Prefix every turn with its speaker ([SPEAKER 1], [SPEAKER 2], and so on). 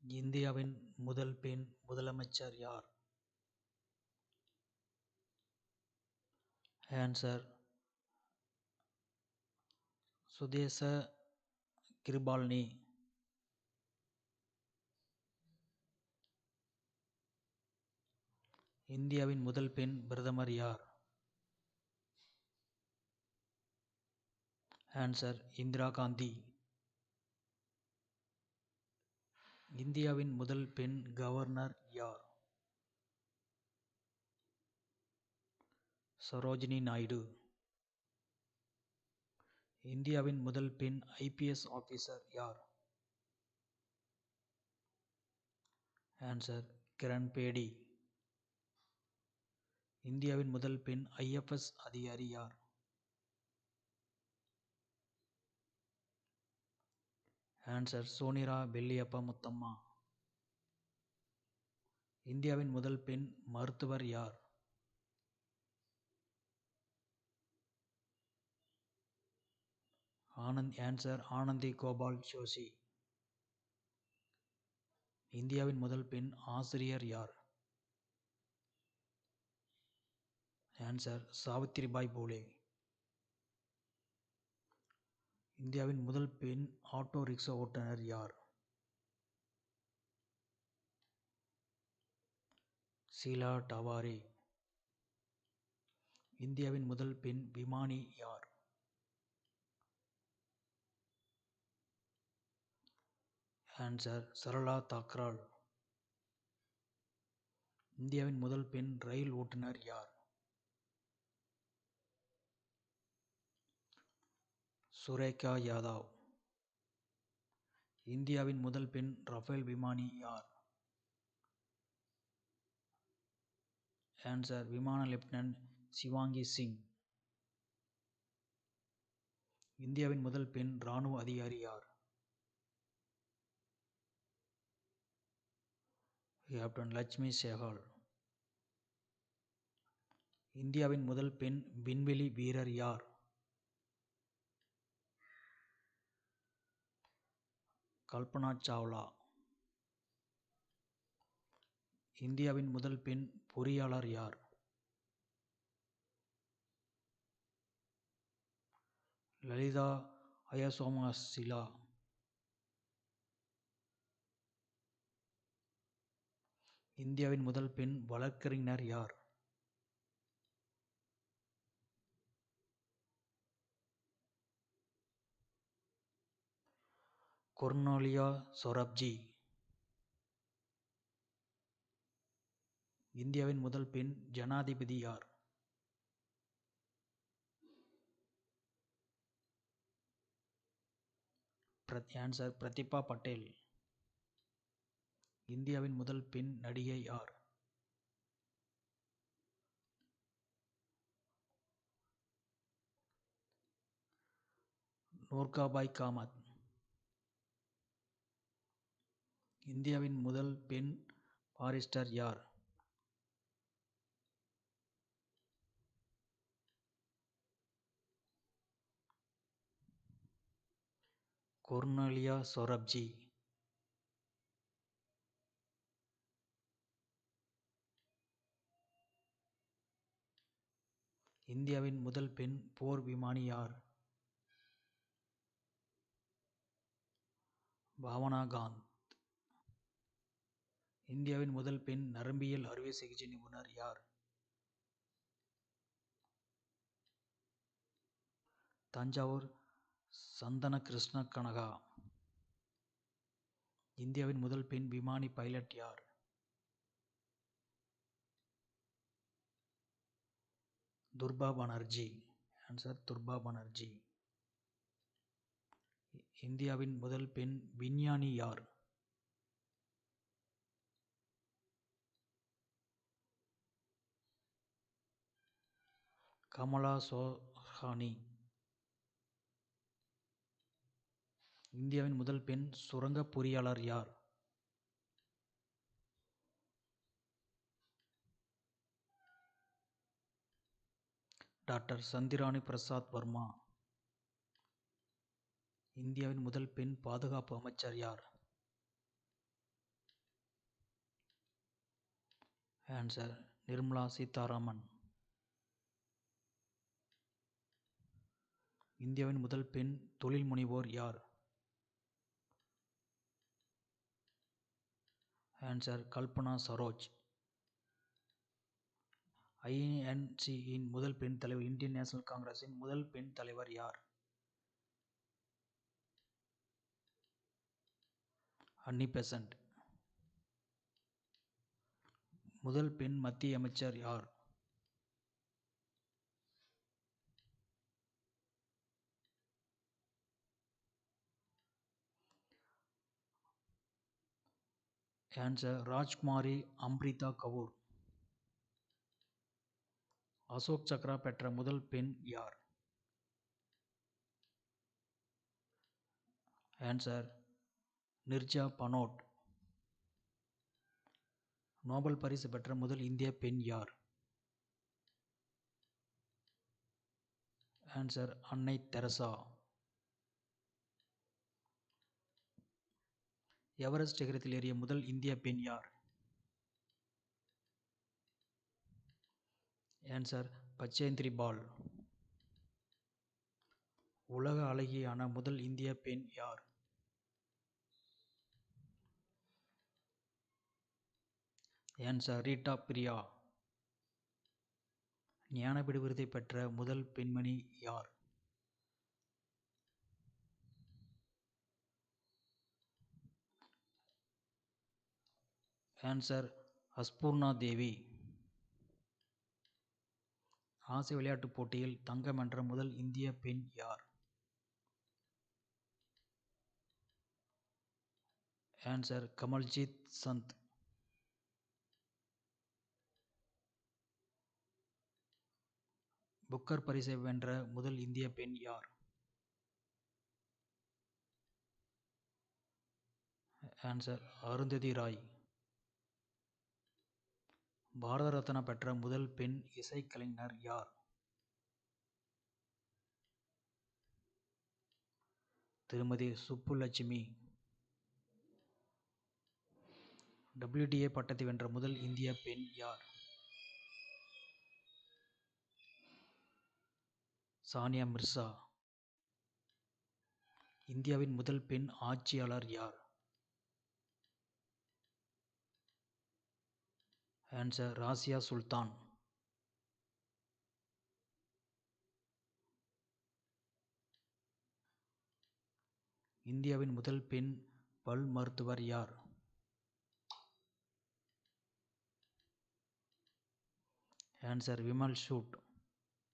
[SPEAKER 1] இந்தியாவின் முதல் பெண் முதலமைச்சர் யார்? ஆன்சர் சுதேச கிருபால்னி. இந்தியாவின் முதல் பெண் பிரதமர் யார்? ஆன்சர் இந்திரா காந்தி. இந்தியாவின் முதல் பெண் கவர்னர் யார்? சரோஜினி நாயுடு. இந்தியாவின் முதல் பெண் ஐபிஎஸ் ஆபீசர் யார்? ஆன்சர் கிரண் பேடி. இந்தியாவின் முதல் பெண் ஐஎஃப்எஸ் அதிகாரி யார்? ஆன்சர் சோனிரா வெள்ளியப்ப முத்தம்மா. இந்தியாவின் முதல் பெண் மருத்துவர் யார்? ஆன்சர் ஆனந்தி கோபால் ஜோஷி. இந்தியாவின் முதல் பெண் ஆசிரியர் யார்? ஆன்சர் சாவித்திரிபாய் பூலே. இந்தியாவின் முதல் பெண் ஆட்டோ ரிக்ஷா ஓட்டுநர் யார்? ஷீலா டவாரே. இந்தியாவின் முதல் பெண் விமானி யார்? ஆன்சர் சரளா தாக்ரால். இந்தியாவின் முதல் பெண் ரயில் ஓட்டுநர் யார்? சுரேகா யாதவ். இந்தியாவின் முதல் பெண் ரஃபேல் விமானி யார்? ஆன்சர் விமான லெப்டினன்ட் சிவாங்கி சிங். இந்தியாவின் முதல் பெண் இராணுவ அதிகாரி யார்? கேப்டன் லட்சுமி சேகல். இந்தியாவின் முதல் பெண் விண்வெளி வீரர் யார்? கல்பனா சாவ்லா. இந்தியாவின் முதல் பெண் பொறியாளர் யார்? லலிதா அயசோமசிலா. இந்தியாவின் முதல் பெண் வழக்கறிஞர் யார்? கொர்னேலியா சொராப்ஜி. இந்தியாவின் முதல் பெண் ஜனாதிபதி யார்? ஆன்சர் பிரதிபா பட்டேல். இந்தியாவின் முதல் பெண் நடிகை யார்? நூர்காபாய் காமத். இந்தியாவின் முதல் பெண் பாரிஸ்டர் யார்? கொர்னேலியா சொராப்ஜி. இந்தியாவின் முதல் பெண் போர் விமானி யார்? பாவனா காந்த். இந்தியாவின் முதல் பெண் நரம்பியல் அறுவை சிகிச்சை நிபுணர் யார்? தஞ்சாவூர் சந்தன கிருஷ்ண கனகா. இந்தியாவின் முதல் பெண் விமானி பைலட் யார்? துர்பா பானர்ஜி. ஆன்சர் துர்பா பானர்ஜி. இந்தியாவின் முதல் பெண் விஞ்ஞானி யார்? கமலா சோஹானி. இந்தியாவின் முதல் பெண் சுரங்க பொறியாளர் யார்? டாக்டர் சந்திராணி பிரசாத் வர்மா. இந்தியாவின் முதல் பெண் பாதுகாப்பு அமைச்சர் யார்? ஆன்சர் நிர்மலா சீதாராமன். இந்தியாவின் முதல் பெண் தொழில் முனைவோர் யார்? ஆன்சர் கல்பனா சரோஜ். ஐஎன்சியின் முதல் பெண் தலைவர், இந்தியன் நேஷனல் காங்கிரஸின் முதல் பெண் தலைவர் யார்? அன்னி பெசன்ட். முதல் பெண் மத்திய அமைச்சர் யார்? ஆன்சர் ராஜ்குமாரி அம்ரிதா கபூர். அசோக் சக்ரா பெற்ற முதல் பெண் யார்? ஆன்சர் நிர்ஜா பனோட். நோபல் பரிசு பெற்ற முதல் இந்திய பெண் யார்? ஆன்சர் அன்னை தெரசா. எவரெஸ்ட் சிகரத்தில் ஏறிய முதல் இந்திய பெண் யார்? ஆன்சர் பச்சேந்திரி பால். உலக அழகியான முதல் இந்திய பெண் யார்? Answer Rita Priya. ஞானபீட விருதை பெற்ற முதல் பெண்மணி யார்? ஆன்சர் அஸ்பூர்ணா தேவி. ஆசிய விளையாட்டுப் போட்டியில் தங்கம் வென்ற முதல் இந்திய பெண் யார்? ஆன்சர் கமல்ஜித் சந்த். புக்கர் பரிசை வென்ற முதல் இந்திய பெண் யார்? ஆன்சர் அருந்ததி ராய். பாரத ரத்னா பெற்ற முதல் பெண் இசைக்கலைஞர் யார்? திருமதி சுப்புலட்சுமி. WTA பட்டத்தை வென்ற முதல் இந்திய பெண் யார்? சானியா மிர்சா. இந்தியாவின் முதல் பெண் ஆட்சியாளர் யார்? ஆன்சர் ராசியா சுல்தான். இந்தியாவின் முதல் பெண் பல் மருத்துவர் யார்? Answer Vimal suit.